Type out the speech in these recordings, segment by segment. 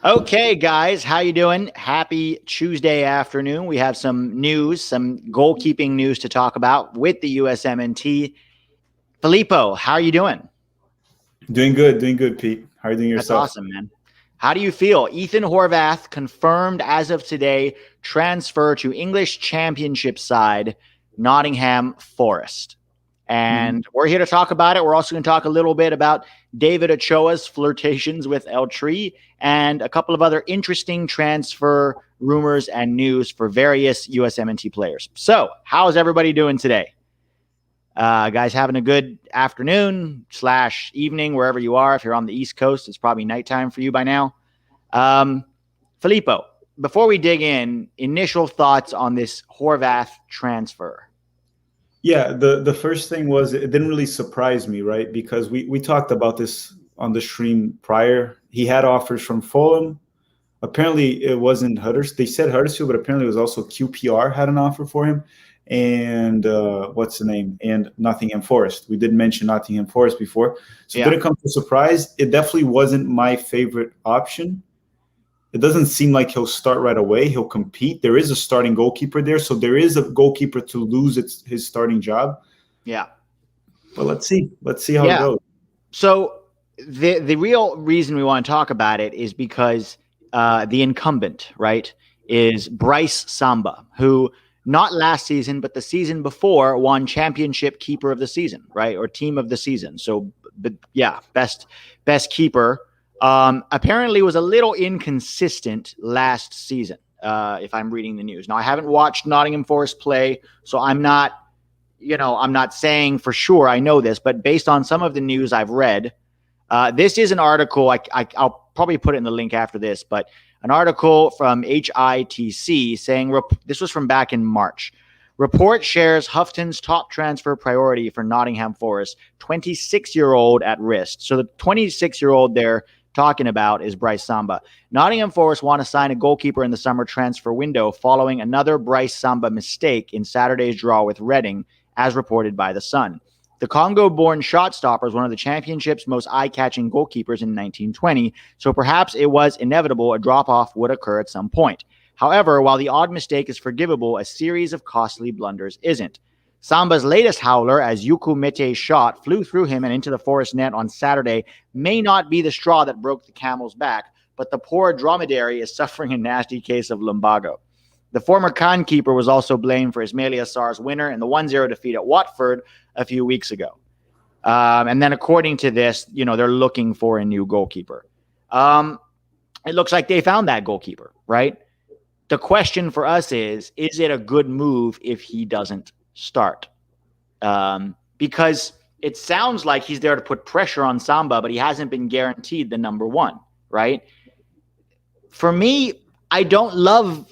Okay, guys, how you doing? Happy Tuesday afternoon. We have some news, some goalkeeping news to talk about with the USMNT. Filippo, how are you doing? Doing good, Pete. How are you doing That's yourself? awesome, man. How do you feel? Ethan Horvath confirmed as of today transfer to English Championship side Nottingham Forest. And we're here to talk about it. We're also going to talk a little bit about David Ochoa's flirtations with El Tree and a couple of other interesting transfer rumors and news for various USMNT players. So, how's everybody doing today? Guys, having a good afternoon / evening wherever you are. If you're on the East Coast, it's probably nighttime for you by now. Filippo, before we dig in, initial thoughts on this Horvath transfer. Yeah, the first thing was it didn't really surprise me, right? Because we talked about this on the stream prior. He had offers from Fulham. Apparently, it wasn't Huddersfield. They said Huddersfield, but apparently it was also QPR had an offer for him. And what's the name? And Nottingham Forest. We did mention Nottingham Forest before. So it didn't come as a surprise. It definitely wasn't my favorite option. It doesn't seem like he'll start right away. He'll compete. There is a starting goalkeeper there. So there is a goalkeeper to lose his starting job. Yeah. But let's see. Let's see how it goes. So the real reason we want to talk about it is because the incumbent, right, is Bryce Samba, who not last season, but the season before won championship keeper of the season, right, or team of the season. So, but yeah, best keeper. Apparently was a little inconsistent last season, if I'm reading the news. Now, I haven't watched Nottingham Forest play, so I'm not saying for sure I know this, but based on some of the news I've read, this is an article, I'll probably put it in the link after this, but an article from HITC saying, this was from back in March, report shares Houghton's top transfer priority for Nottingham Forest, 26-year-old at risk. So the 26-year-old they're talking about is Bryce Samba. Nottingham Forest want to sign a goalkeeper in the summer transfer window following another Bryce Samba mistake in Saturday's draw with Reading, as reported by The Sun. The Congo-born shot stopper is one of the championship's most eye-catching goalkeepers in 1920, so perhaps it was inevitable a drop-off would occur at some point. However, while the odd mistake is forgivable, a series of costly blunders isn't. Samba's latest howler, as Yuku Mete's shot flew through him and into the Forest net on Saturday, may not be the straw that broke the camel's back, but the poor dromedary is suffering a nasty case of lumbago. The former Cannes keeper was also blamed for Ismaila Sarr's winner in the 1-0 defeat at Watford a few weeks ago. And then according to this, they're looking for a new goalkeeper. It looks like they found that goalkeeper, right? The question for us is it a good move if he doesn't start? Because it sounds like he's there to put pressure on Samba, but he hasn't been guaranteed the number one, right? For me, I don't know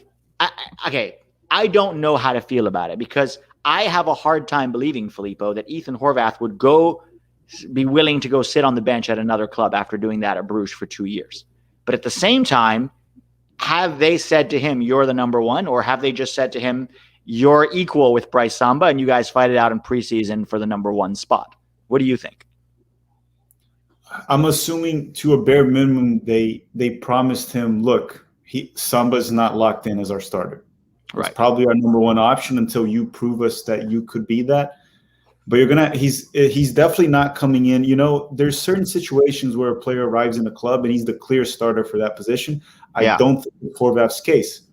how to feel about it because I have a hard time believing, Filippo, that Ethan Horvath would be willing to go sit on the bench at another club after doing that at Bruges for 2 years. But at the same time, have they said to him, you're the number one, or have they just said to him, you're equal with Bryce Samba and you guys fight it out in preseason for the number one spot? What do you think? I'm assuming to a bare minimum, they promised him, look, Samba's not locked in as our starter. It's probably our number one option until you prove us that you could be that. But he's definitely not coming in. There's certain situations where a player arrives in a club and he's the clear starter for that position. I don't think it's Horvath's case.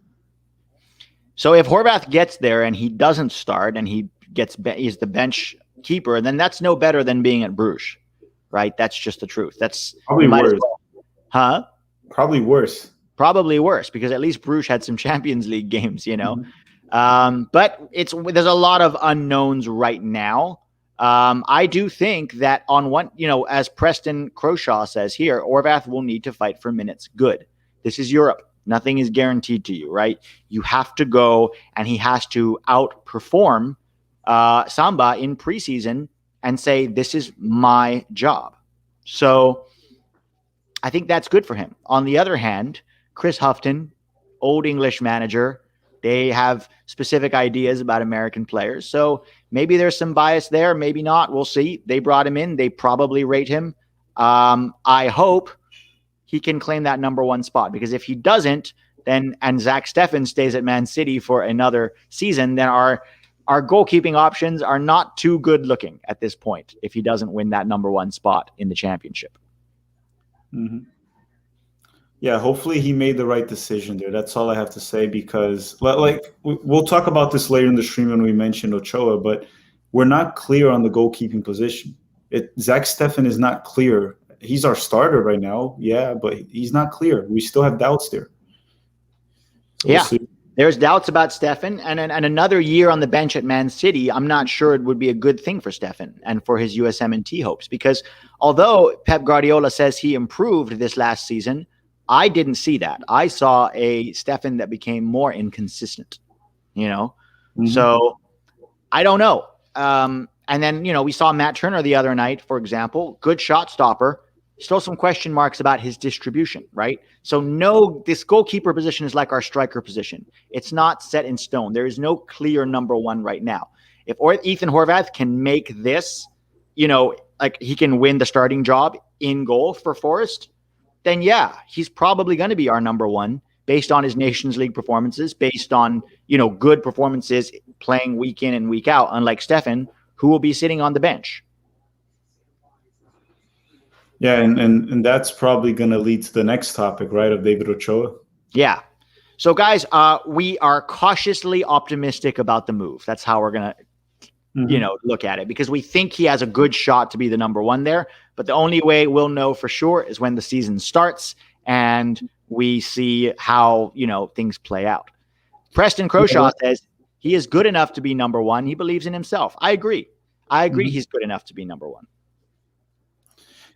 So if Horvath gets there and he doesn't start and he's the bench keeper, then that's no better than being at Bruges, right? That's just the truth. That's probably worse. Huh? Probably worse. Probably worse because at least Bruges had some Champions League games, But there's a lot of unknowns right now. I do think that on one, as Preston Croshaw says here, Horvath will need to fight for minutes. Good. This is Europe. Nothing is guaranteed to you, right? You have to go, and he has to outperform Samba in preseason and say, this is my job. So I think that's good for him. On the other hand, Chris Houghton, old English manager, they have specific ideas about American players. So maybe there's some bias there. Maybe not. We'll see. They brought him in. They probably rate him. I hope he can claim that number one spot. Because if he doesn't, then and Zach Steffen stays at Man City for another season, then our goalkeeping options are not too good looking at this point if he doesn't win that number one spot in the championship. Mm-hmm. Yeah, hopefully he made the right decision there. That's all I have to say, because we'll talk about this later in the stream when we mention Ochoa, but we're not clear on the goalkeeping position. Zach Steffen is not clear. He's our starter right now, yeah, but he's not clear. We still have doubts there. So yeah, there's doubts about Steffen, and another year on the bench at Man City, I'm not sure it would be a good thing for Steffen and for his USMNT hopes, because although Pep Guardiola says he improved this last season, I didn't see that. I saw a Steffen that became more inconsistent, So I don't know. And then, we saw Matt Turner the other night, for example, good shot stopper, still some question marks about his distribution, right? So no, this goalkeeper position is like our striker position. It's not set in stone. There is no clear number one right now. If Ethan Horvath can make this, like he can win the starting job in goal for Forest, then yeah, he's probably going to be our number one based on his Nations League performances, based on, good performances playing week in and week out, unlike Steffen, who will be sitting on the bench. Yeah, and that's probably going to lead to the next topic, right, of David Ochoa. Yeah. So, guys, we are cautiously optimistic about the move. That's how we're going to, look at it, because we think he has a good shot to be the number one there. But the only way we'll know for sure is when the season starts and we see how, things play out. Preston Croshaw says he is good enough to be number one. He believes in himself. I agree. He's good enough to be number one.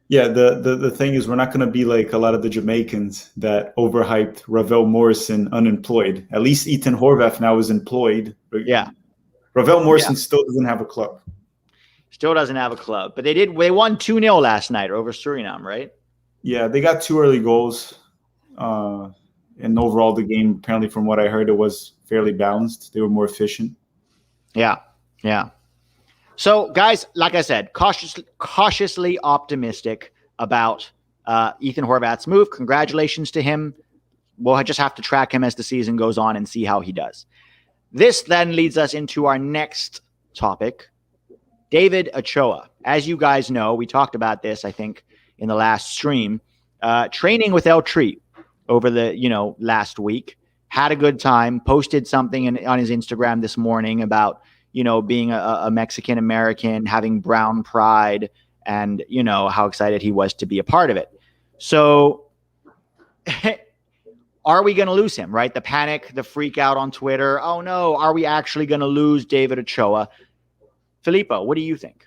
Yeah, the thing is, we're not going to be like a lot of the Jamaicans that overhyped Ravel Morrison unemployed. At least Ethan Horvath now is employed. Yeah. Ravel Morrison still doesn't have a club. Still doesn't have a club. But they won 2-0 last night over Suriname, right? Yeah, they got 2 early goals. And overall, the game, apparently from what I heard, it was fairly balanced. They were more efficient. Yeah. So, guys, like I said, cautiously optimistic about Ethan Horvath's move. Congratulations to him. We'll just have to track him as the season goes on and see how he does. This then leads us into our next topic, David Ochoa. As you guys know, we talked about this, I think, in the last stream. Training with El Tri over the last week. Had a good time. Posted something on his Instagram this morning about being a Mexican American, having brown pride, and how excited he was to be a part of it. So are we going to lose him, right? The panic, the freak out on Twitter. Oh no, are we actually going to lose David Ochoa? Filippo, what do you think?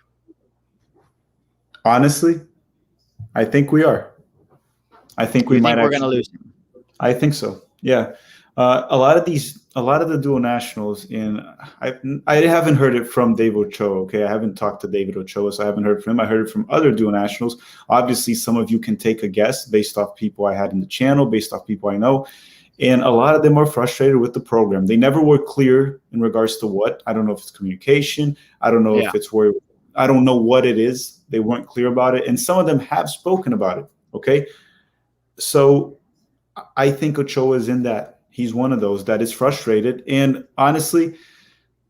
Honestly, I think we are. I think we're going to lose him. I think so. Yeah. A lot of the dual nationals, and I haven't heard it from David Ochoa. Okay, I haven't talked to David Ochoa, so I haven't heard from him. I heard it from other dual nationals. Obviously, some of you can take a guess based off people I had in the channel, based off people I know, and a lot of them are frustrated with the program. They never were clear in regards to what. I don't know if it's communication. I don't know if it's where. I don't know what it is. They weren't clear about it, and some of them have spoken about it. Okay, so I think Ochoa is in that. He's one of those that is frustrated. And honestly,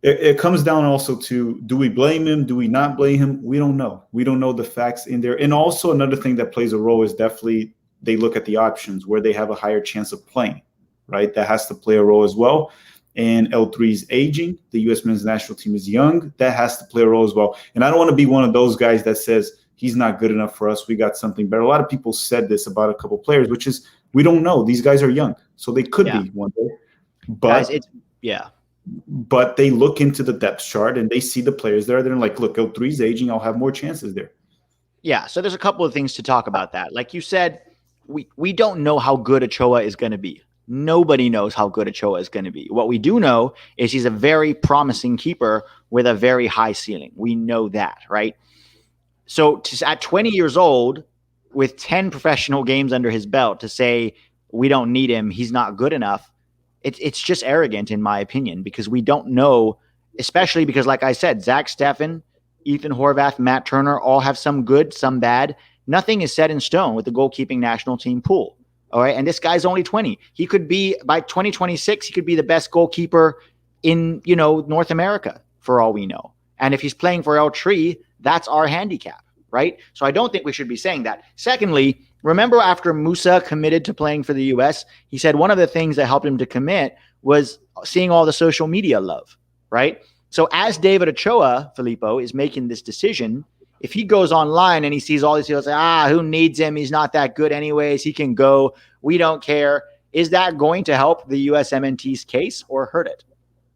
it comes down also to, do we blame him? Do we not blame him? We don't know. We don't know the facts in there. And also another thing that plays a role is definitely they look at the options where they have a higher chance of playing, right? That has to play a role as well. And L3 is aging. The U.S. men's national team is young. That has to play a role as well. And I don't want to be one of those guys that says he's not good enough for us. We got something better. A lot of people said this about a couple players, which is, we don't know. These guys are young, so they could be one day. But guys, but they look into the depth chart and they see the players there. They're like, look, L3 is aging. I'll have more chances there. Yeah, so there's a couple of things to talk about that. Like you said, we don't know how good Ochoa is going to be. Nobody knows how good Ochoa is going to be. What we do know is he's a very promising keeper with a very high ceiling. We know that, right? So at 20 years old, with 10 professional games under his belt, to say we don't need him, he's not good enough, it's just arrogant in my opinion, because we don't know, especially because, like I said, Zach Steffen, Ethan Horvath, Matt Turner all have some good, some bad. nothing is set in stone with the goalkeeping national team pool. All right. And this guy's only 20. He could be, by 2026, he could be the best goalkeeper in, North America for all we know. And if he's playing for El Tri, that's our handicap, right? So I don't think we should be saying that. Secondly, remember after Musa committed to playing for the US, he said one of the things that helped him to commit was seeing all the social media love, right? So as David Ochoa, Filippo, is making this decision, if he goes online and he sees all these people say, who needs him? He's not that good anyways. He can go. We don't care. Is that going to help the USMNT's case or hurt it?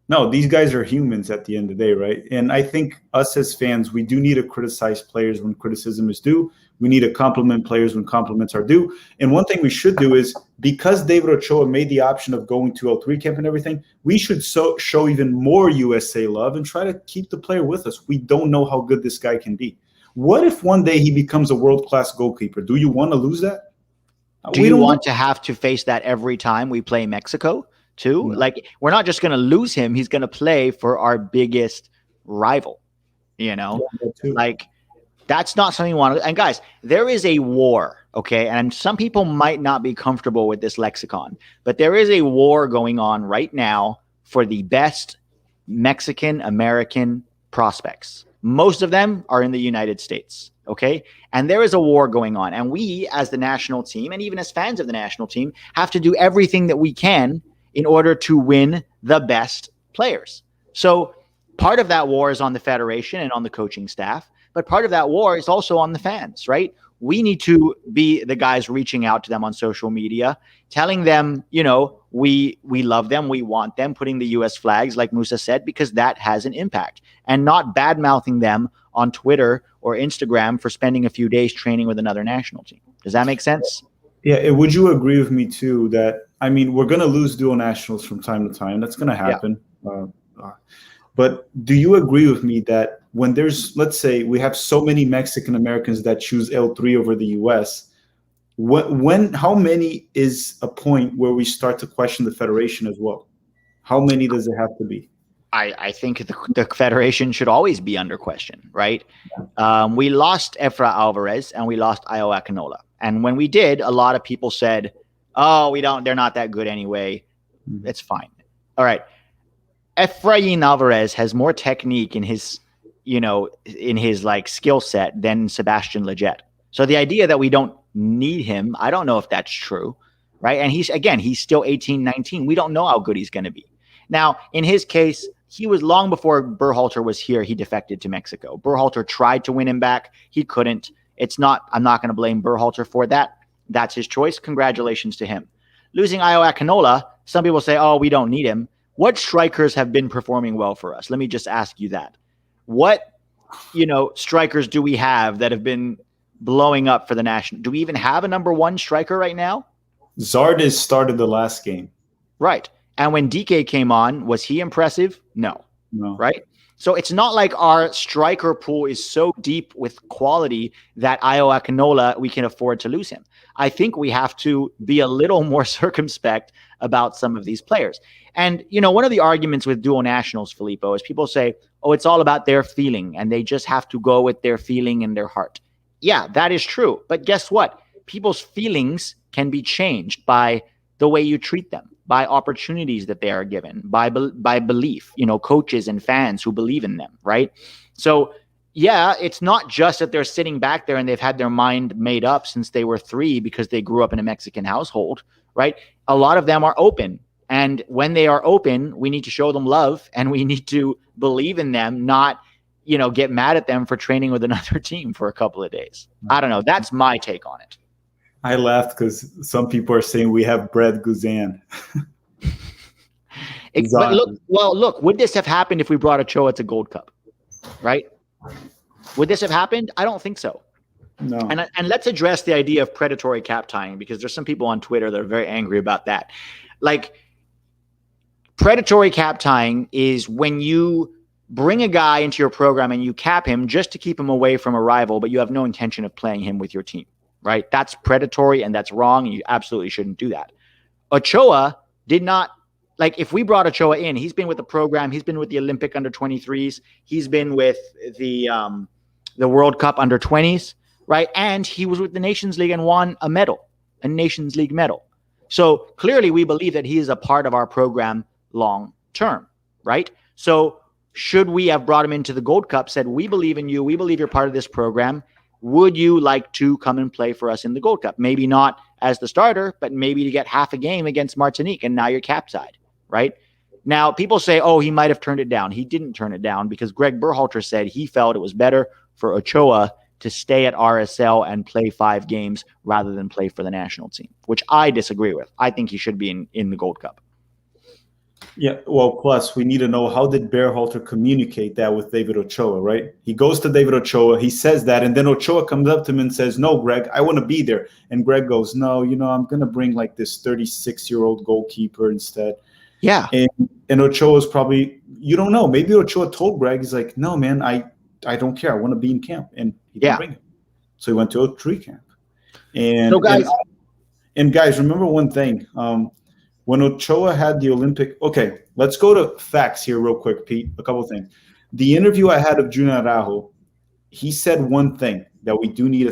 No, these guys are humans at the end of the day, right? And I think us as fans, we do need to criticize players when criticism is due. We need to compliment players when compliments are due. And one thing we should do is, because David Ochoa made the option of going to L3 camp and everything, we should show even more USA love and try to keep the player with us. We don't know how good this guy can be. What if one day he becomes a world-class goalkeeper? Do you want to lose that? Do you want to have to face that every time we play Mexico too? No. Like, we're not just going to lose him. He's going to play for our biggest rival, like that's not something you want to. And guys, there is a war, okay? And some people might not be comfortable with this lexicon, but there is a war going on right now for the best Mexican-American prospects. Most of them are in the United States, okay? And there is a war going on. And we, as the national team, and even as fans of the national team, have to do everything that we can in order to win the best players. So part of that war is on the federation and on the coaching staff, but part of that war is also on the fans, right? We need to be the guys reaching out to them on social media, telling them, we love them, we want them, putting the U.S. flags, like Musa said, because that has an impact, and not bad-mouthing them on Twitter or Instagram for spending a few days training with another national team. Does that make sense? Yeah. Would you agree with me, too, that, we're going to lose dual nationals from time to time. That's going to happen. Yeah. But do you agree with me that when there's, let's say, we have so many Mexican Americans that choose L3 over the US, how many is a point where we start to question the federation as well? How many does it have to be? I think the federation should always be under question, right? We lost Efra Alvarez and we lost Io Akinola. And when we did, a lot of people said, they're not that good anyway. It's fine. All right. Efrain Alvarez has more technique in his, skill set than Sebastian Lletget. So the idea that we don't need him, I don't know if that's true, right? And he's still 18, 19. We don't know how good he's going to be. Now, in his case, he was long before Berhalter was here. He defected to Mexico. Berhalter tried to win him back. He couldn't. I'm not going to blame Berhalter for that. That's his choice. Congratulations to him. Losing Io Akinola, some people say, we don't need him. What strikers have been performing well for us? Let me just ask you that. What, strikers do we have that have been blowing up for the national? Do we even have a number one striker right now? Zardes started the last game. Right. And when DK came on, was he impressive? No. Right? So it's not like our striker pool is so deep with quality that Io Akinola, we can afford to lose him. I think we have to be a little more circumspect about some of these players. And, one of the arguments with dual nationals, Filippo, is people say, it's all about their feeling and they just have to go with their feeling and their heart. Yeah, that is true. But guess what? People's feelings can be changed by the way you treat them, by opportunities that they are given, by belief, coaches and fans who believe in them, right? So, yeah, it's not just that they're sitting back there and they've had their mind made up since they were 3 because they grew up in a Mexican household, right? A lot of them are open. And when they are open, we need to show them love and we need to believe in them, not, get mad at them for training with another team for a couple of days. I don't know. That's my take on it. I laughed because some people are saying we have bred Guzan. But look, would this have happened if we brought Ochoa to Gold Cup, right? Would this have happened? I don't think so. No. And let's address the idea of predatory cap tying, because there's some people on Twitter that are very angry about that. Like, predatory cap tying is when you bring a guy into your program and you cap him just to keep him away from a rival, but you have no intention of playing him with your team, right? That's predatory and that's wrong. And you absolutely shouldn't do that. Ochoa did not, like, if we brought Ochoa in, he's been with the program. He's been with the Olympic under 23s. He's been with the World Cup under 20s, right? And he was with the Nations League and won a Nations League medal. So clearly we believe that he is a part of our program long term, right? So should we have brought him into the Gold Cup, said, we believe in you, we believe you're part of this program, would you like to come and play for us in the Gold Cup? Maybe not as the starter, but maybe to get half a game against Martinique, and now you're capside, right? Now, people say, oh, he might have turned it down. He didn't turn it down because Greg Berhalter said he felt it was better for Ochoa to stay at RSL and play 5 games rather than play for the national team, which I disagree with. I think he should be in the Gold Cup. Yeah, well, plus we need to know, how did Berhalter communicate that with David Ochoa, right? He goes to David Ochoa, he says that, and then Ochoa comes up to him and says, no, Greg, I want to be there. And Greg goes, no, I'm going to bring like this 36-year-old goalkeeper instead. Yeah. And Ochoa's probably, you don't know, maybe Ochoa told Greg, he's like, no, man, I don't care. I want to be in camp. And he didn't bring him. So he went to a tree camp. And, so guys, and guys, remember one thing. When Ochoa had the Olympic, okay, let's go to facts here real quick, Pete. A couple of things. The interview I had of Junior Araujo, he said one thing that we do need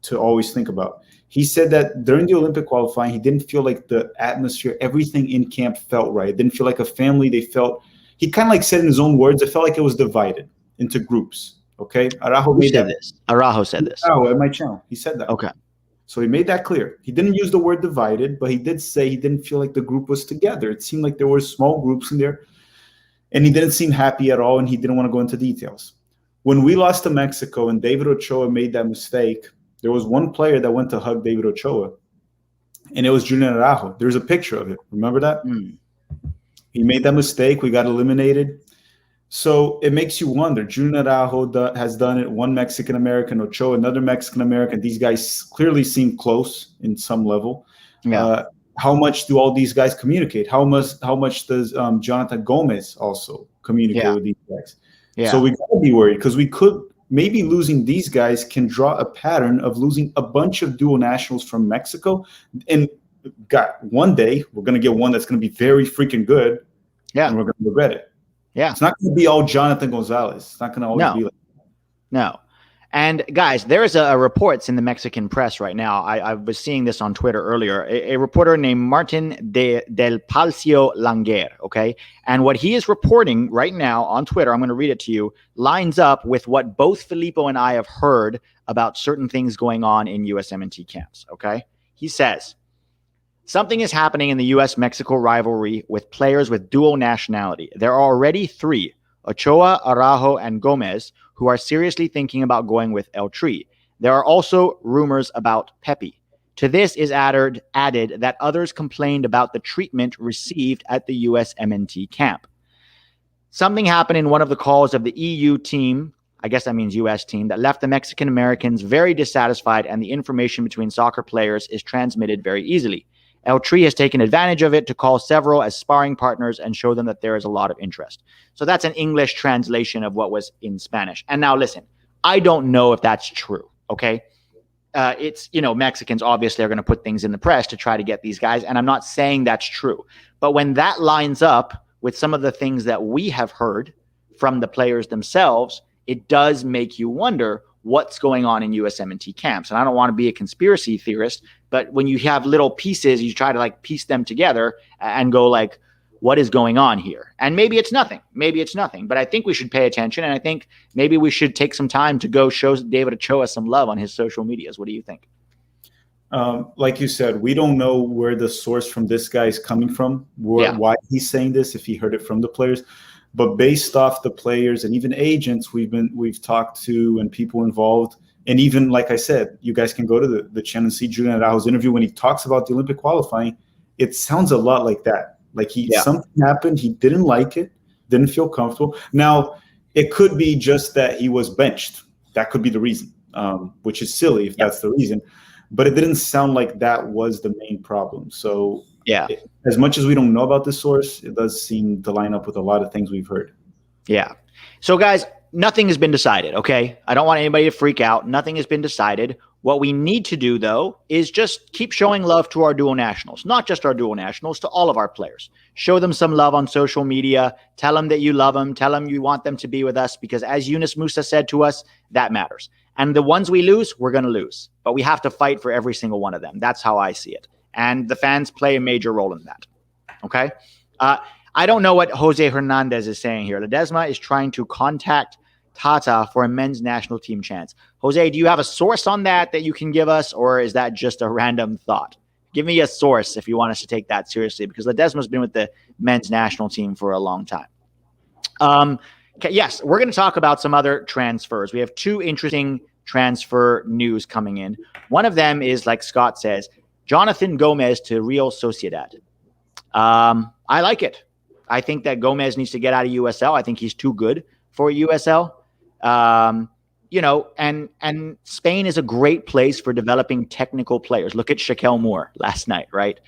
to always think about. He said that during the Olympic qualifying, he didn't feel like the atmosphere, everything in camp felt right. It didn't feel like a family. He kind of like said in his own words, it felt like it was divided into groups. Okay. Araujo said this. Araujo said this. Oh, at my channel. He said that. Okay. So he made that clear. He didn't use the word divided, but he did say he didn't feel like the group was together. It seemed like there were small groups in there, and he didn't seem happy at all, and he didn't want to go into details. When we lost to Mexico and David Ochoa made that mistake, there was one player that went to hug David Ochoa, and it was Junior Araujo. There's a picture of it. Remember that? He made that mistake. We got eliminated. So it makes you wonder. Junior Araujo has done it. One Mexican-American, Ochoa, another Mexican-American. These guys clearly seem close in some level. Yeah. How much do all these guys communicate? How much does Jonathan Goesz also communicate with these guys? Yeah. So we got to be worried, because we could maybe losing these guys can draw a pattern of losing a bunch of dual nationals from Mexico. And one day we're going to get one that's going to be very freaking good. Yeah. And we're going to regret it. Yeah. It's not going to be all Jonathan Gonzalez. It's not going to always be like that. No. And guys, there is a reports in the Mexican press right now. I was seeing this on Twitter earlier. A reporter named Martin del Palcio Langer, okay? And what he is reporting right now on Twitter, I'm going to read it to you, lines up with what both Filippo and I have heard about certain things going on in USMNT camps, okay? He says, something is happening in the U.S.-Mexico rivalry with players with dual nationality. There are already 3, Ochoa, Araujo, and Goesz, who are seriously thinking about going with El Tri. There are also rumors about Pepe. To this is added that others complained about the treatment received at the USMNT camp. Something happened in one of the calls of the EU team, I guess that means US team, that left the Mexican Americans very dissatisfied, and the information between soccer players is transmitted very easily. El Tri has taken advantage of it to call several as sparring partners and show them that there is a lot of interest. So that's an English translation of what was in Spanish. And now listen, I don't know if that's true, okay? It's, Mexicans obviously are going to put things in the press to try to get these guys, and I'm not saying that's true. But when that lines up with some of the things that we have heard from the players themselves, it does make you wonder what's going on in USMNT camps. And I don't want to be a conspiracy theorist, but when you have little pieces, you try to piece them together and go what is going on here? And maybe it's nothing. But I think we should pay attention. And I think maybe we should take some time to go show David Ochoa some love on his social medias. What do you think? Like you said, we don't know where the source from this guy is coming from, why he's saying this, if he heard it from the players. But based off the players and even agents we've talked to and people involved, and even, like I said, you guys can go to the channel and see Junior Araujo's interview when he talks about the Olympic qualifying. It sounds a lot like that. Something happened, he didn't like it, didn't feel comfortable. Now, it could be just that he was benched. That could be the reason, which is silly if that's the reason. But it didn't sound like that was the main problem. So as much as we don't know about the source, it does seem to line up with a lot of things we've heard. Yeah. So guys, nothing has been decided, okay? I don't want anybody to freak out. Nothing has been decided. What we need to do, though, is just keep showing love to our dual nationals, not just our dual nationals, to all of our players. Show them some love on social media. Tell them that you love them. Tell them you want them to be with us, because as Yunus Musa said to us, that matters. And the ones we lose, we're going to lose. But we have to fight for every single one of them. That's how I see it. And the fans play a major role in that. Okay? I don't know what Jose Hernandez is saying here. Ledesma is trying to contact Tata for a men's national team chance. Jose, do you have a source on that you can give us, or is that just a random thought? Give me a source if you want us to take that seriously, because Ledesma's been with the men's national team for a long time. Okay, yes, we're going to talk about some other transfers. We have two interesting transfer news coming in. One of them is, like Scott says, Jonathan Goesz to Real Sociedad. I like it. I think that Goesz needs to get out of USL. I think he's too good for USL. You know, and Spain is a great place for developing technical players. Look at Shaquille Moore last night, right?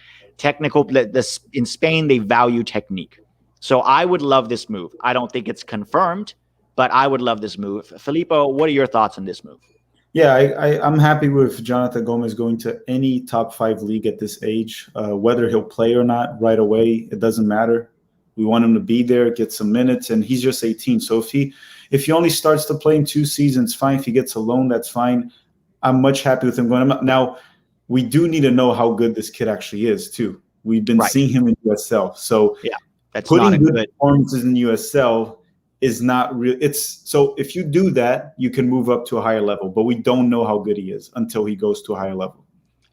In Spain, they value technique. So I would love this move. I don't think it's confirmed, but I would love this move. Filippo, what are your thoughts on this move? Yeah, I'm happy with Jonathan Goesz going to any top 5 league at this age. Whether he'll play or not right away, it doesn't matter. We want him to be there, get some minutes, and he's just 18. So if he only starts to play in 2 seasons, fine. If he gets a loan, that's fine. I'm much happy with him going. Now, we do need to know how good this kid actually is, too. We've been seeing him in USL. So yeah, that's putting not good performances in USL is not real. So if you do that, you can move up to a higher level. But we don't know how good he is until he goes to a higher level.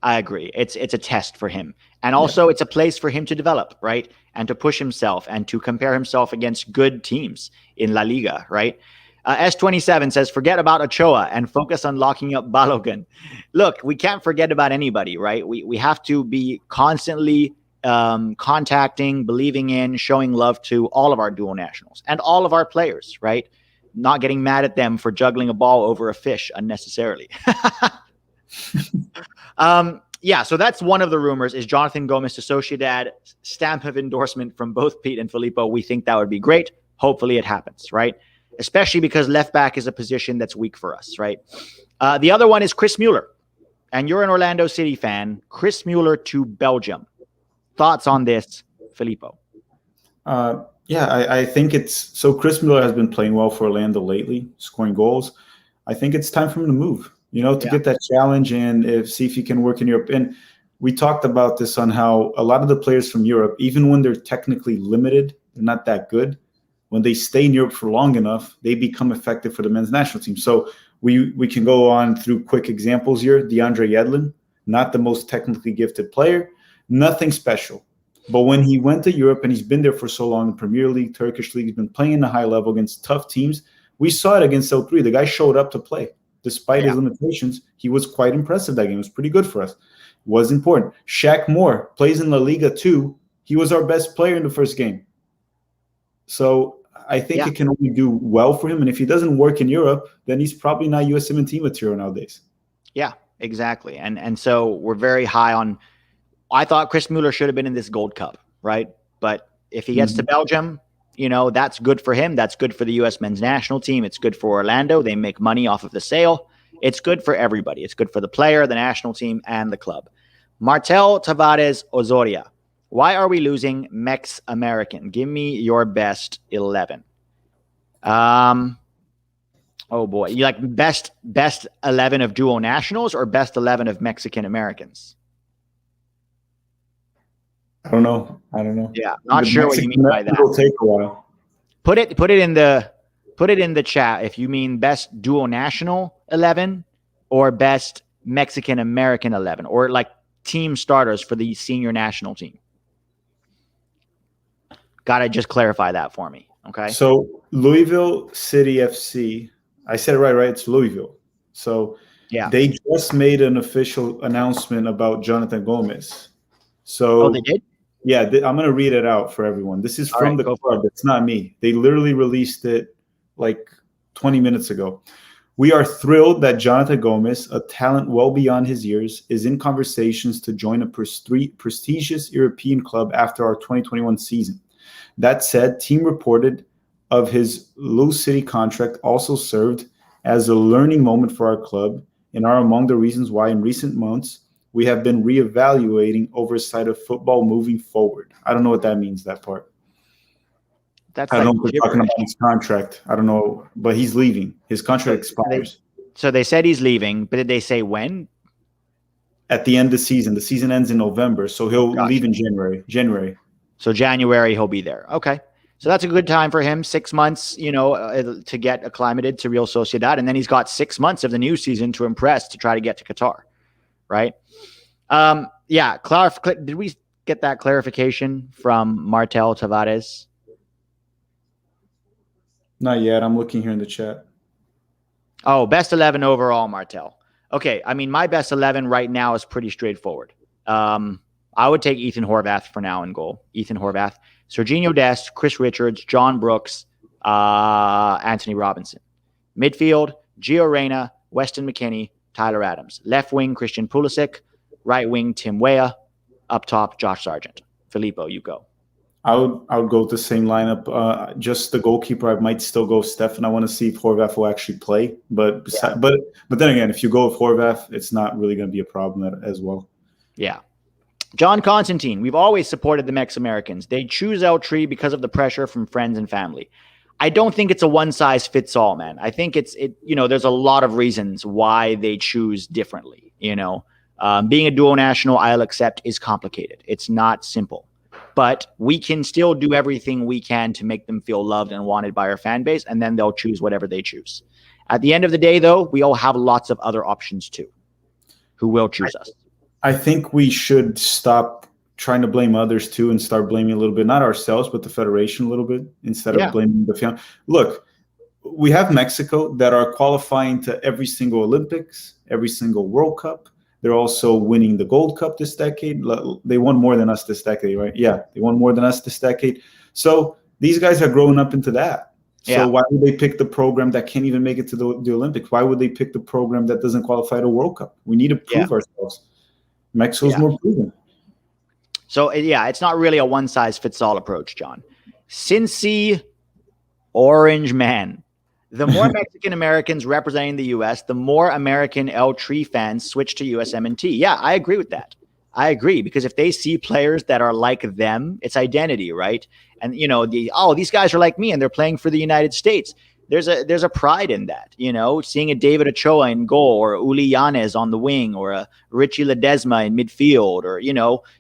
I agree. It's a test for him. And also it's a place for him to develop, right? And to push himself and to compare himself against good teams in La Liga, right? S27 says, forget about Ochoa and focus on locking up Balogun. Look, we can't forget about anybody, right? We have to be constantly contacting, believing in, showing love to all of our dual nationals and all of our players, right? Not getting mad at them for juggling a ball over a fish unnecessarily. Yeah, so that's one of the rumors, is Jonathan Goesz to Sociedad. Stamp of endorsement from both Pete and Filippo. We think that would be great. Hopefully it happens, right? Especially because left back is a position that's weak for us, right? The other one is Chris Mueller. And you're an Orlando City fan. Chris Mueller to Belgium. Thoughts on this, Filippo? Yeah, I think so Chris Mueller has been playing well for Orlando lately, scoring goals. I think it's time for him to move. To get that challenge and see if he can work in Europe. And we talked about this on how a lot of the players from Europe, even when they're technically limited, they're not that good. When they stay in Europe for long enough, they become effective for the men's national team. So we can go on through quick examples here. DeAndre Yedlin, not the most technically gifted player, nothing special. But when he went to Europe and he's been there for so long, in Premier League, Turkish League, he's been playing in a high level against tough teams. We saw it against L3. The guy showed up to play. Despite his limitations, he was quite impressive that game. It was pretty good for us. It was important. Shaq Moore plays in La Liga too. He was our best player in the first game. So I think it can only do well for him. And if he doesn't work in Europe, then he's probably not USMNT material nowadays. Yeah, exactly. And so we're very high on – I thought Chris Mueller should have been in this Gold Cup, right? But if he gets to Belgium – that's good for him. That's good for the U.S. men's national team. It's good for Orlando. They make money off of the sale. It's good for everybody. It's good for the player, the national team, and the club. Martel Tavares Osoria. Why are we losing Mex American? Give me your best 11. Oh boy. You like best 11 of dual nationals or best 11 of Mexican Americans? I don't know. Yeah, not sure what you mean by that. It'll take a while. Put it in the chat if you mean best dual national 11 or best Mexican American 11 or like team starters for the senior national team. Gotta just clarify that for me. Okay. So Louisville City FC. I said it right? It's Louisville. So they just made an official announcement about Jonathan Goesz. So they did? Yeah, I'm going to read it out for everyone. This is from the club. It's not me. They literally released it like 20 minutes ago. We are thrilled that Jonathan Goesz, a talent well beyond his years, is in conversations to join a prestigious European club after our 2021 season. That said, team reported of his Lou City contract also served as a learning moment for our club and are among the reasons why in recent months we have been reevaluating oversight of football moving forward. I don't know what that means, that part. That's I don't like know if we're talking about his contract. I don't know, but he's leaving. His contract expires. So they said he's leaving, but did they say when? At the end of the season. The season ends in November, so he'll leave in January. So January he'll be there. Okay. So that's a good time for him. 6 months, to get acclimated to Real Sociedad. And then he's got 6 months of the new season to impress to try to get to Qatar. Right. Yeah. Did we get that clarification from Martel Tavares? Not yet. I'm looking here in the chat. Oh, best 11 overall, Martel. Okay. I mean, my best 11 right now is pretty straightforward. I would take Ethan Horvath for now in goal. Ethan Horvath. Serginho Dest, Chris Richards, John Brooks, Anthony Robinson. Midfield, Gio Reyna, Weston McKennie, Tyler Adams. Left wing, Christian Pulisic. Right wing, Tim Weah. Up top, Josh Sargent. Filippo, you go. I would go with the same lineup. Just the goalkeeper, I might still go Stefan. I want to see if Horvath will actually play. But then again, if you go with Horvath, it's not really going to be a problem as well. Yeah. John Constantine, we've always supported the Mex-Americans. They choose El Tri because of the pressure from friends and family. I don't think it's a one-size-fits-all, man. I think there's a lot of reasons why they choose differently, Being a dual national, I'll accept, is complicated. It's not simple. But we can still do everything we can to make them feel loved and wanted by our fan base, and then they'll choose whatever they choose. At the end of the day, though, we all have lots of other options, too, who will choose us. I think we should stop trying to blame others too and start blaming a little bit, not ourselves, but the federation a little bit instead of blaming the family. Look, we have Mexico that are qualifying to every single Olympics, every single World Cup. They're also winning the Gold Cup this decade. They won more than us this decade, right? Yeah, they won more than us this decade. So these guys are growing up into that. So why would they pick the program that can't even make it to the Olympics? Why would they pick the program that doesn't qualify to World Cup? We need to prove ourselves. Mexico's more proven. So, it's not really a one-size-fits-all approach, John. Cincy Orange Man. The more Mexican Americans representing the U.S., the more American El Tri fans switch to USMNT. Yeah, I agree with that. I agree, because if they see players that are like them, it's identity, right? And, these guys are like me and they're playing for the United States. There's a pride in that, seeing a David Ochoa in goal, or Uli Yanez on the wing, or a Richie Ledesma in midfield, or,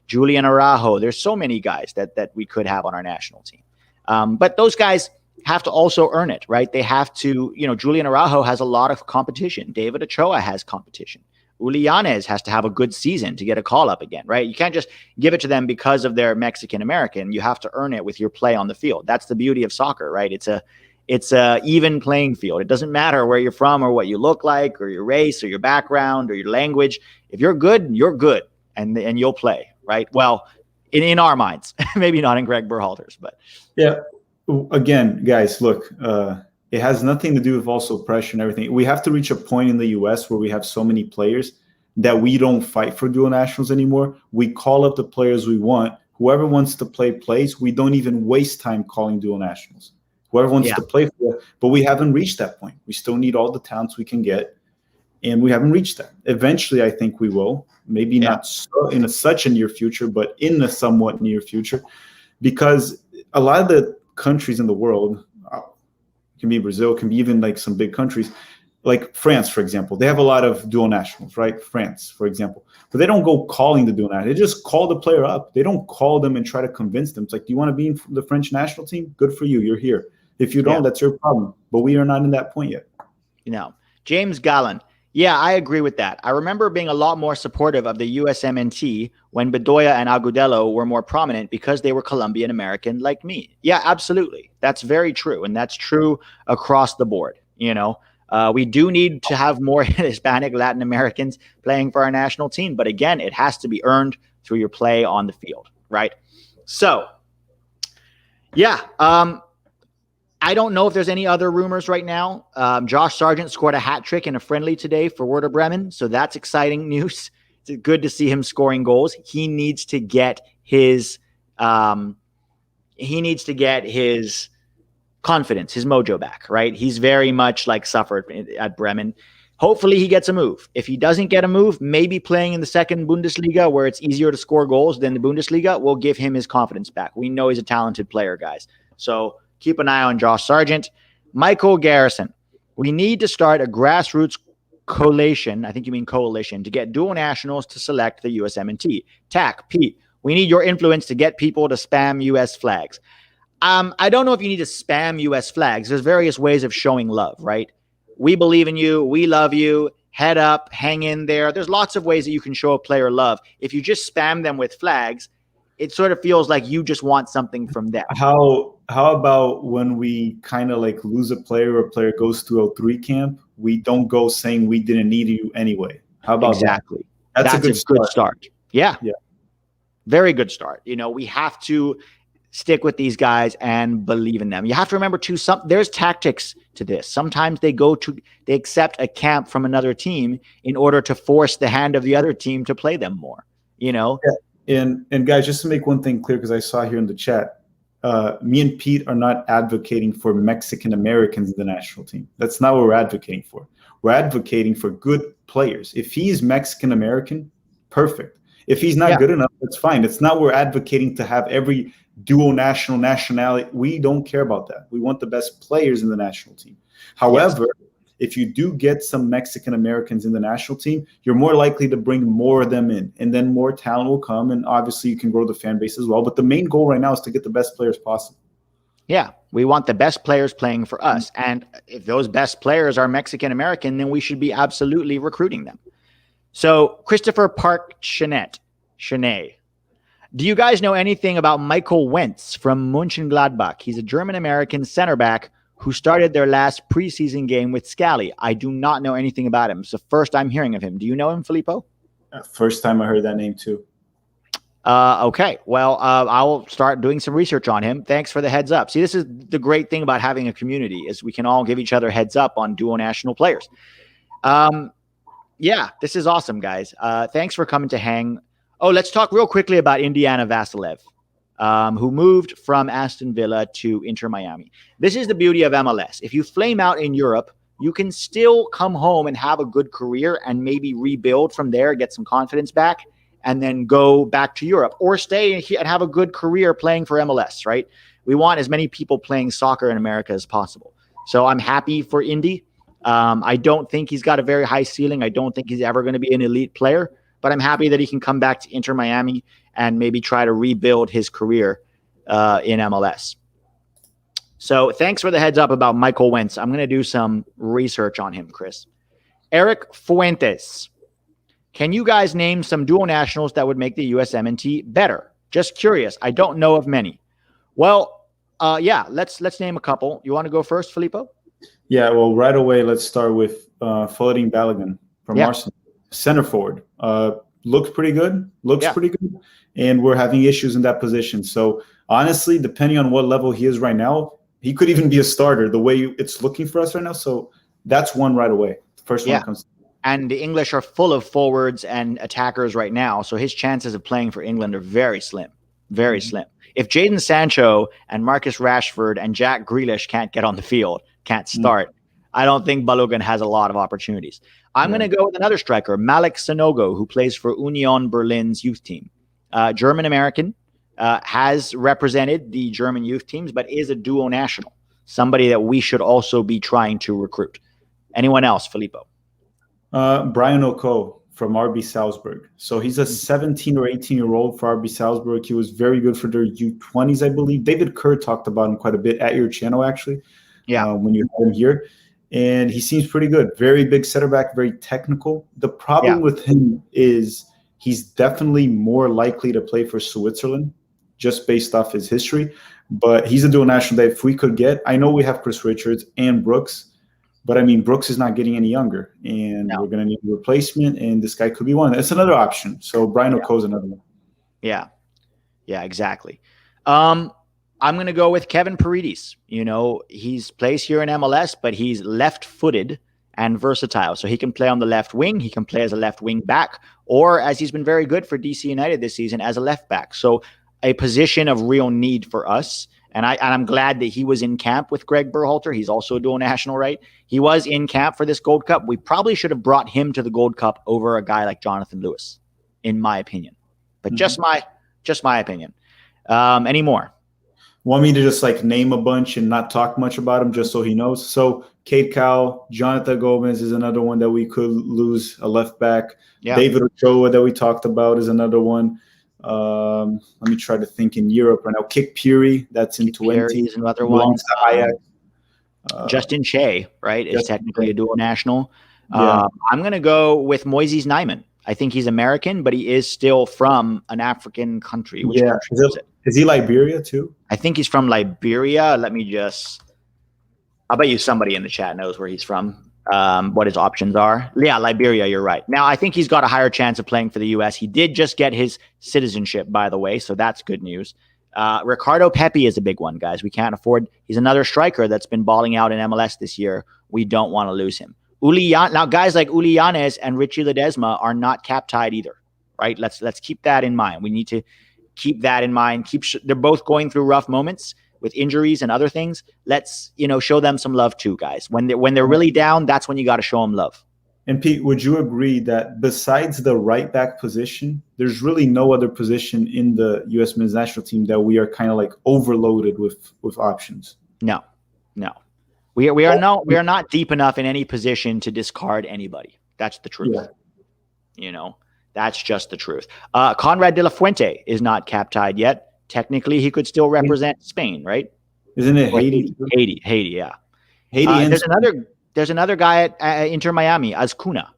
Julian Araujo. There's so many guys that we could have on our national team. But those guys have to also earn it, right? They have to, Julian Araujo has a lot of competition. David Ochoa has competition. Uli Yanez has to have a good season to get a call up again, right? You can't just give it to them because of their Mexican American. You have to earn it with your play on the field. That's the beauty of soccer, right? It's a even playing field. It doesn't matter where you're from or what you look like or your race or your background or your language. If you're good, you're good, and you'll play, right? Well, in our minds, maybe not in Greg Berhalter's, but yeah. Again, guys, look, it has nothing to do with also pressure and everything. We have to reach a point in the U.S. where we have so many players that we don't fight for dual nationals anymore. We call up the players we want. Whoever wants to play plays. We don't even waste time calling dual nationals. Whoever wants to play for it, but we haven't reached that point. We still need all the talents we can get, and we haven't reached that. Eventually, I think we will. Maybe not so in such a near future, but in a somewhat near future, because a lot of the countries in the world, can be Brazil, can be even like some big countries, like France, for example. They have a lot of dual nationals, right? France, for example. But they don't go calling the dual national. They just call the player up. They don't call them and try to convince them. It's like, do you want to be in the French national team? Good for you. You're here. If you don't, that's your problem. But we are not in that point yet. James Gallen. Yeah, I agree with that. I remember being a lot more supportive of the USMNT when Bedoya and Agudelo were more prominent because they were Colombian American like me. Yeah, absolutely. That's very true. And that's true across the board. We do need to have more Hispanic Latin Americans playing for our national team. But again, it has to be earned through your play on the field, right? So, I don't know if there's any other rumors right now. Josh Sargent scored a hat trick in a friendly today for Werder Bremen, so that's exciting news. It's good to see him scoring goals. He needs to get his confidence, his mojo back, right? He's very much like suffered at Bremen. Hopefully he gets a move. If he doesn't get a move, maybe playing in the second Bundesliga where it's easier to score goals than the Bundesliga will give him his confidence back. We know he's a talented player, guys. So keep an eye on Josh Sargent. Michael Garrison. We need to start a grassroots coalition. I think you mean coalition to get dual nationals to select the USMNT. Tack, Pete. We need your influence to get people to spam US flags. I don't know if you need to spam US flags. There's various ways of showing love, right? We believe in you. We love you. Head up, hang in there. There's lots of ways that you can show a player love. If you just spam them with flags, it sort of feels like you just want something from them. How about when we kind of like lose a player or a player goes to O3 camp, we don't go saying we didn't need you anyway? How about exactly? That? That's a good start. Yeah. Yeah. Very good start. We have to stick with these guys and believe in them. You have to remember too, there's tactics to this. Sometimes they accept a camp from another team in order to force the hand of the other team to play them more, Yeah. And guys, just to make one thing clear, because I saw here in the chat, me and Pete are not advocating for Mexican Americans in the national team. That's not what we're advocating for. We're advocating for good players. If he's Mexican American, perfect. If he's not good enough, that's fine. It's not we're advocating to have every dual nationality. We don't care about that. We want the best players in the national team. However, if you do get some Mexican Americans in the national team, you're more likely to bring more of them in, and then more talent will come. And obviously you can grow the fan base as well. But the main goal right now is to get the best players possible. Yeah, we want the best players playing for us. And if those best players are Mexican American, then we should be absolutely recruiting them. So Christopher Park Chenet. Do you guys know anything about Michael Wentz from Mönchengladbach? He's a German-American center back who started their last preseason game with Scally. I do not know anything about him. It's the first I'm hearing of him. Do you know him, Filippo? First time I heard that name too. Okay. Well, I'll start doing some research on him. Thanks for the heads up. See, this is the great thing about having a community is we can all give each other heads up on dual national players. Yeah, this is awesome, guys. Thanks for coming to hang. Oh, let's talk real quickly about Indiana Vassilev, who moved from Aston Villa to Inter Miami. This is the beauty of MLS. If you flame out in Europe, you can still come home and have a good career and maybe rebuild from there, get some confidence back, and then go back to Europe or stay here and have a good career playing for MLS, right? We want as many people playing soccer in America as possible. So I'm happy for Indy. I don't think he's got a very high ceiling. I don't think he's ever going to be an elite player, but I'm happy that he can come back to Inter Miami and maybe try to rebuild his career in MLS. So thanks for the heads up about Michael Wentz. I'm going to do some research on him, Chris. Eric Fuentes. Can you guys name some dual nationals that would make the USMNT better? Just curious. I don't know of many. Well, yeah, let's name a couple. You want to go first, Filippo? Yeah, well, right away, let's start with Floating Balogun from Arsenal. Center forward. Looks pretty good. Pretty good. And we're having issues in that position. So honestly, depending on what level he is right now, he could even be a starter the way it's looking for us right now. So that's one right away. The first one comes. And the English are full of forwards and attackers right now. So his chances of playing for England are very slim. Very slim. If Jadon Sancho and Marcus Rashford and Jack Grealish can't get on the field, can't start, I don't think Balogun has a lot of opportunities. I'm going to go with another striker, Malik Sanogo, who plays for Union Berlin's youth team. German-American, has represented the German youth teams, but is a dual national. Somebody that we should also be trying to recruit. Anyone else, Filippo? Brian Oko from RB Salzburg. So he's a 17 or 18-year-old for RB Salzburg. He was very good for their U20s, I believe. David Kerr talked about him quite a bit at your channel, actually. Yeah. When you had him here. And he seems pretty good. Very big center back, very technical. The problem with him is he's definitely more likely to play for Switzerland just based off his history. But he's a dual national that if we could get, I know we have Chris Richards and Brooks, but I mean, Brooks is not getting any younger, and we're going to need a replacement, and this guy could be one. That's another option. So Brian Oko is another one. Yeah, exactly. I'm going to go with Kevin Paredes. He's plays here in MLS, but he's left-footed and versatile. So he can play on the left wing. He can play as a left wing back, or as he's been very good for DC United this season, as a left back. So a position of real need for us. And I'm glad that he was in camp with Greg Berhalter. He's also a dual national, right? He was in camp for this Gold Cup. We probably should have brought him to the Gold Cup over a guy like Jonathan Lewis, in my opinion. But just my opinion. Any more? Want me to just like name a bunch and not talk much about him just so he knows? So Cade Cowell, Jonathan Gomez is another one that we could lose, a left back. Yeah. David Ochoa that we talked about is another one. Let me try to think in Europe right now. Kick Puri, that's in 20. Is another one. Justin Shea, right, is technically a dual national. I'm going to go with Moises Naiman. I think he's American, but he is still from an African country. Which country is it? Is he Liberia too? I think he's from Liberia. I'll bet you somebody in the chat knows where he's from, what his options are. Yeah, Liberia, you're right. Now, I think he's got a higher chance of playing for the U.S. He did just get his citizenship, by the way, so that's good news. Ricardo Pepi is a big one, guys. We can't afford. He's another striker that's been balling out in MLS this year. We don't want to lose him. Now, guys like Uli Yanez and Richie Ledesma are not cap tied either, right? Let's keep that in mind. We need to keep that in mind. They're both going through rough moments with injuries and other things. Let's show them some love too, guys. When they're really down, that's when you got to show them love. And Pete, would you agree that besides the right back position, there's really no other position in the U.S. men's national team that we are kind of like overloaded with options? No. We are not deep enough in any position to discard anybody. That's the truth. Yeah. That's just the truth. Conrad de la Fuente is not cap tied yet. Technically, he could still represent Spain, right? Isn't it Haiti? Haiti, yeah. Haiti. There's another guy at Inter Miami, Azcuna.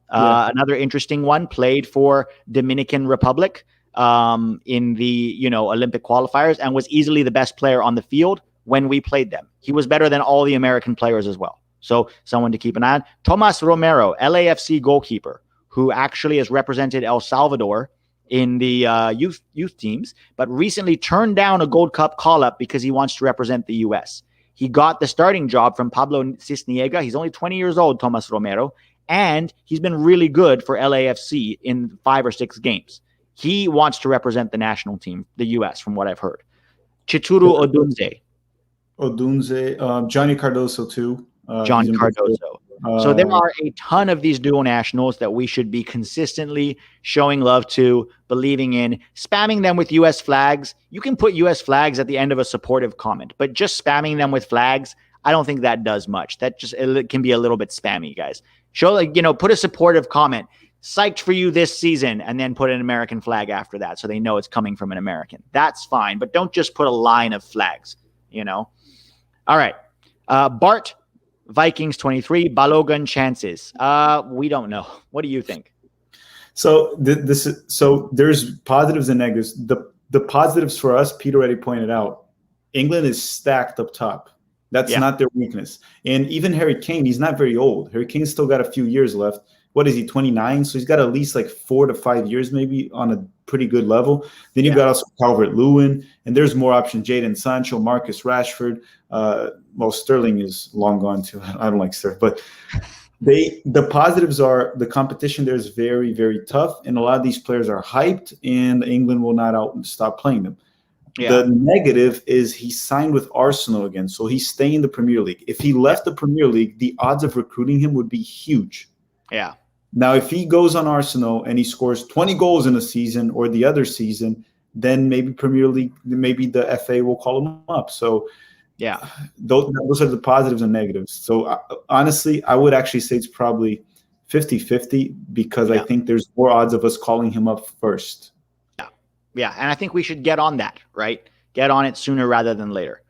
Another interesting one, played for Dominican Republic in the Olympic qualifiers and was easily the best player on the field when we played them. He was better than all the American players as well. So someone to keep an eye on. Tomas Romero, LAFC goalkeeper, who actually has represented El Salvador in the youth teams, but recently turned down a Gold Cup call-up because he wants to represent the U.S. He got the starting job from Pablo Cisniega. He's only 20 years old, Tomas Romero, and he's been really good for LAFC in 5 or 6 games. He wants to represent the national team, the U.S., from what I've heard. Chituru Odunze, Johnny Cardoso too. John Cardoso. So there are a ton of these dual nationals that we should be consistently showing love to, believing in, spamming them with U.S. flags. You can put U.S. flags at the end of a supportive comment, but just spamming them with flags, I don't think that does much. It can be a little bit spammy, guys. Show put a supportive comment, psyched for you this season, and then put an American flag after that so they know it's coming from an American. That's fine, but don't just put a line of flags, All right. Bart, Vikings 23, Balogun chances. We don't know. What do you think? So there's positives and negatives. The positives for us, Peter already pointed out, England is stacked up top. That's not their weakness. And even Harry Kane, he's not very old. Harry Kane's still got a few years left. What is he, 29? So he's got at least like 4 to 5 years maybe on a pretty good level. Then you've got also Calvert-Lewin, and there's more options. Jadon Sancho, Marcus Rashford. Sterling is long gone too. I don't like Sterling. But the positives are the competition there is very, very tough, and a lot of these players are hyped, and England will not stop playing them. Yeah. The negative is he signed with Arsenal again, so he's staying in the Premier League. If he left the Premier League, the odds of recruiting him would be huge. Yeah. Now, if he goes on Arsenal and he scores 20 goals in a season or the other season, then maybe Premier League, maybe the FA will call him up. So, yeah, those are the positives and negatives. So, honestly, I would actually say it's probably 50-50 because I think there's more odds of us calling him up first. Yeah, and I think we should get on that, right? Get on it sooner rather than later.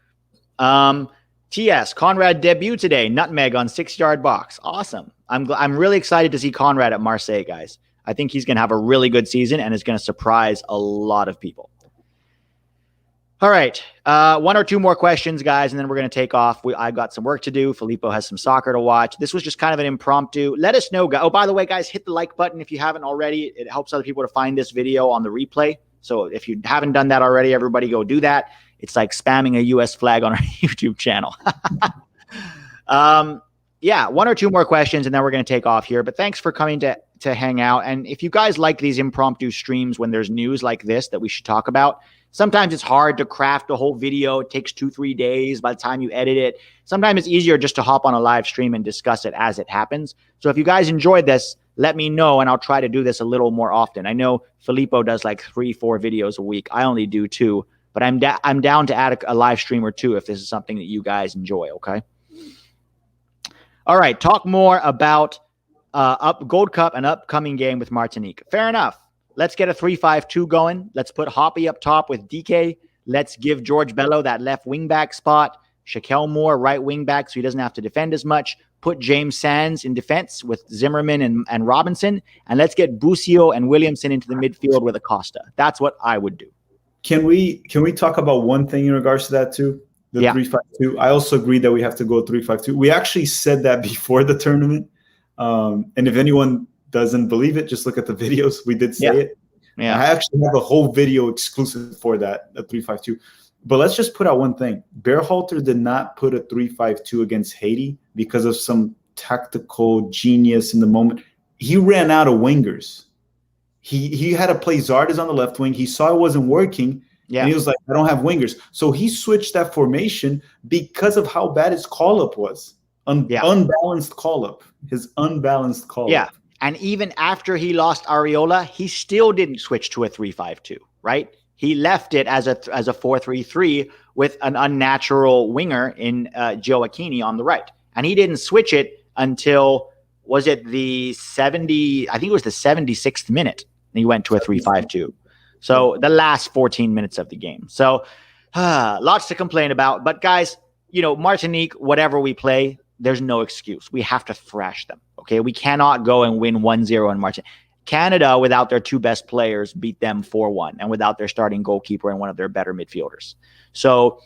TS, Conrad debut today, nutmeg on 6-yard box. Awesome. I'm really excited to see Conrad at Marseille, guys. I think he's going to have a really good season and is going to surprise a lot of people. All right. 1 or 2 more questions, guys, and then we're going to take off. I've got some work to do. Filippo has some soccer to watch. This was just kind of an impromptu. Let us know. Oh, by the way, guys, hit the like button if you haven't already. It helps other people to find this video on the replay. So if you haven't done that already, everybody go do that. It's like spamming a U.S. flag on our YouTube channel. 1 or 2 more questions, and then we're going to take off here. But thanks for coming to to hang out. And if you guys like these impromptu streams when there's news like this that we should talk about, sometimes it's hard to craft a whole video. It takes 2-3 days by the time you edit it. Sometimes it's easier just to hop on a live stream and discuss it as it happens. So if you guys enjoyed this, let me know, and I'll try to do this a little more often. I know Filippo does like 3-4 videos a week. I only do 2, but I'm down to add a live stream or 2 if this is something that you guys enjoy, okay? All right, talk more about Gold Cup and upcoming game with Martinique. Fair enough. Let's get a 3-5-2 going. Let's put Hoppy up top with DK. Let's give George Bello that left wing back spot. Shaquille Moore, right wing back, so he doesn't have to defend as much. Put James Sands in defense with Zimmerman and Robinson. And let's get Busio and Williamson into the midfield with Acosta. That's what I would do. Can we talk about one thing in regards to that too? The 3-5-2. I also agree that we have to go 3-5-2. We actually said that before the tournament. And if anyone doesn't believe it, just look at the videos. We did say it. Yeah. I actually have a whole video exclusive for that, the 3-5-2. But let's just put out one thing. Berhalter did not put a 3-5-2 against Haiti because of some tactical genius in the moment. He ran out of wingers. He had to play Zardes on the left wing. He saw it wasn't working. Yeah. And he was like, I don't have wingers. So he switched that formation because of how bad his call-up was. Unbalanced call-up. His unbalanced call-up. Yeah. And even after he lost Areola, he still didn't switch to a 3-5-2, right? He left it as a 4-3-3 with an unnatural winger in Gioacchini on the right. And he didn't switch it until, was it the 76th minute? And he went to a 3-5-2. So the last 14 minutes of the game. So lots to complain about. But guys, Martinique, whatever we play, there's no excuse. We have to thrash them. Okay. We cannot go and win 1-0 in Martinique. Canada, without their 2 best players, beat them 4-1, and without their starting goalkeeper and one of their better midfielders. So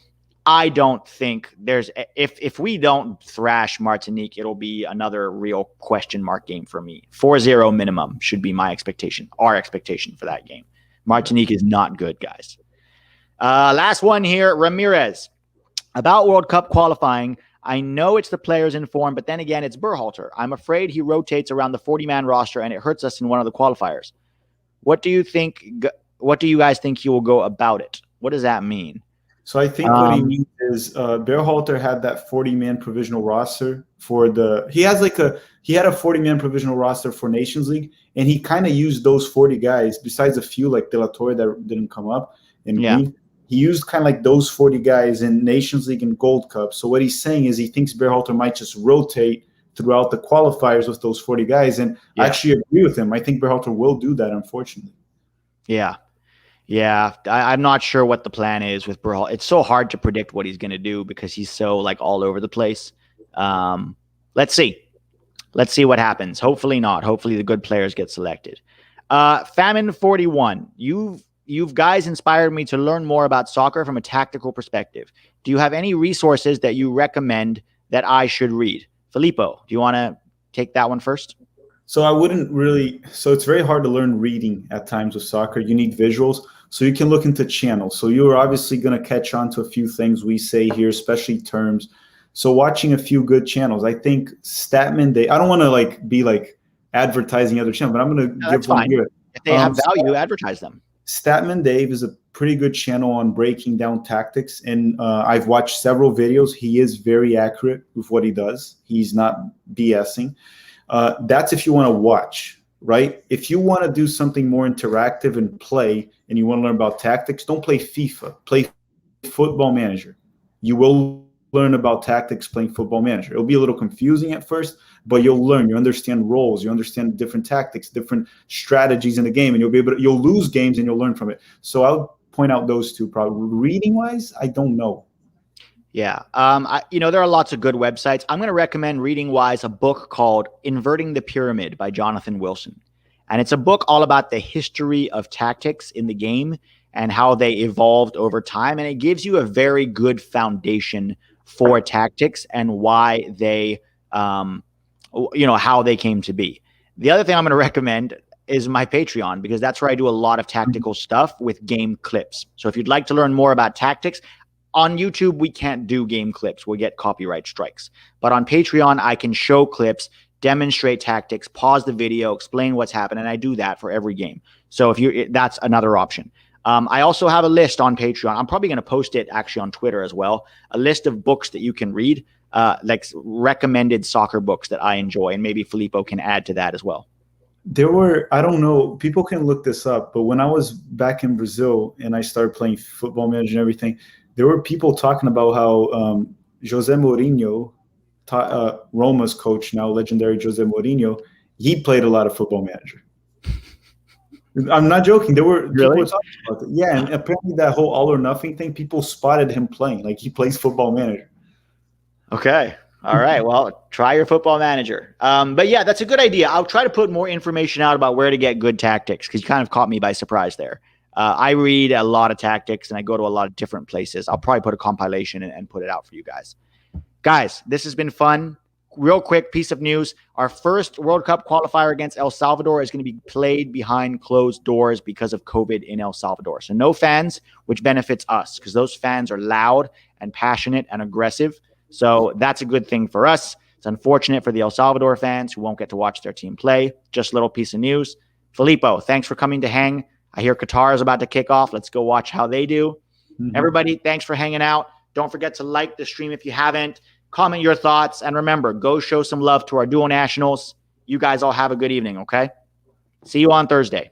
I don't think there's if we don't thrash Martinique, it'll be another real question mark game for me. 4-0 minimum should be my expectation, our expectation for that game. Martinique is not good, guys. Last one here, Ramirez. About World Cup qualifying, I know it's the players in form, but then again, it's Berhalter. I'm afraid he rotates around the 40-man roster, and it hurts us in one of the qualifiers. What do you guys think he will go about it? What does that mean? So I think what he means is Berhalter had that 40-man provisional roster for he had a 40-man provisional roster for Nations League, and he kind of used those 40 guys, besides a few like De La Torre that didn't come up. He used kind of like those 40 guys in Nations League and Gold Cup. So what he's saying is he thinks Berhalter might just rotate throughout the qualifiers with those 40 guys. And I actually agree with him. I think Berhalter will do that, unfortunately. Yeah. I'm not sure what the plan is with Berhalter. It's so hard to predict what he's going to do because he's so like all over the place. Let's see what happens. Hopefully not. Hopefully the good players get selected. Famine 41. You've guys inspired me to learn more about soccer from a tactical perspective. Do you have any resources that you recommend that I should read? Filippo, do you want to take that one first? So it's very hard to learn reading at times with soccer. You need visuals. So you can look into channels. So you're obviously going to catch on to a few things we say here, especially terms. So watching a few good channels. I think Statman Day, I don't want to be advertising other channels, but I'm going to give one here. If they have value, advertise them. Statman Dave is a pretty good channel on breaking down tactics, and I've watched several videos. He is very accurate with what he does. He's not BSing. That's if you want to watch, right? If you want to do something more interactive and play, and you want to learn about tactics, don't play FIFA. Play Football Manager. You will learn about tactics playing Football Manager. It'll be a little confusing at first, but you'll learn. You understand roles. You understand different tactics, different strategies in the game, and you'll lose games and you'll learn from it. So I'll point out those two. Probably reading wise, I don't know. Yeah, there are lots of good websites. I'm going to recommend reading wise a book called Inverting the Pyramid by Jonathan Wilson, and it's a book all about the history of tactics in the game and how they evolved over time, and it gives you a very good foundation for tactics and why they, how they came to be. The other thing I'm going to recommend is my Patreon, because that's where I do a lot of tactical stuff with game clips. So if you'd like to learn more about tactics, on YouTube, we can't do game clips. We'll get copyright strikes. But on Patreon, I can show clips demonstrate tactics, pause the video, explain what's happened. And I do that for every game. So that's another option. I also have a list on Patreon. I'm probably going to post it actually on Twitter as well. A list of books that you can read, like recommended soccer books that I enjoy. And maybe Filippo can add to that as well. There were, I don't know, people can look this up, but when I was back in Brazil and I started playing Football Manager and everything, there were people talking about how Jose Mourinho, Roma's coach now, legendary Jose Mourinho, he played a lot of Football Manager. I'm not joking. There were people talking about it. Yeah, and apparently that whole all or nothing thing, people spotted him playing. Like, he plays Football Manager. Okay. All right. Well, try your Football Manager. But yeah, that's a good idea. I'll try to put more information out about where to get good tactics, because you kind of caught me by surprise there. I read a lot of tactics and I go to a lot of different places. I'll probably put a compilation and put it out for you guys. Guys, this has been fun. Real quick piece of news. Our first World Cup qualifier against El Salvador is going to be played behind closed doors because of COVID in El Salvador. So no fans, which benefits us because those fans are loud and passionate and aggressive. So that's a good thing for us. It's unfortunate for the El Salvador fans who won't get to watch their team play. Just a little piece of news. Filippo, thanks for coming to hang. I hear Qatar is about to kick off. Let's go watch how they do. Everybody, thanks for hanging out. Don't forget to like the stream if you haven't. Comment your thoughts. And remember, go show some love to our dual nationals. You guys all have a good evening, okay? See you on Thursday.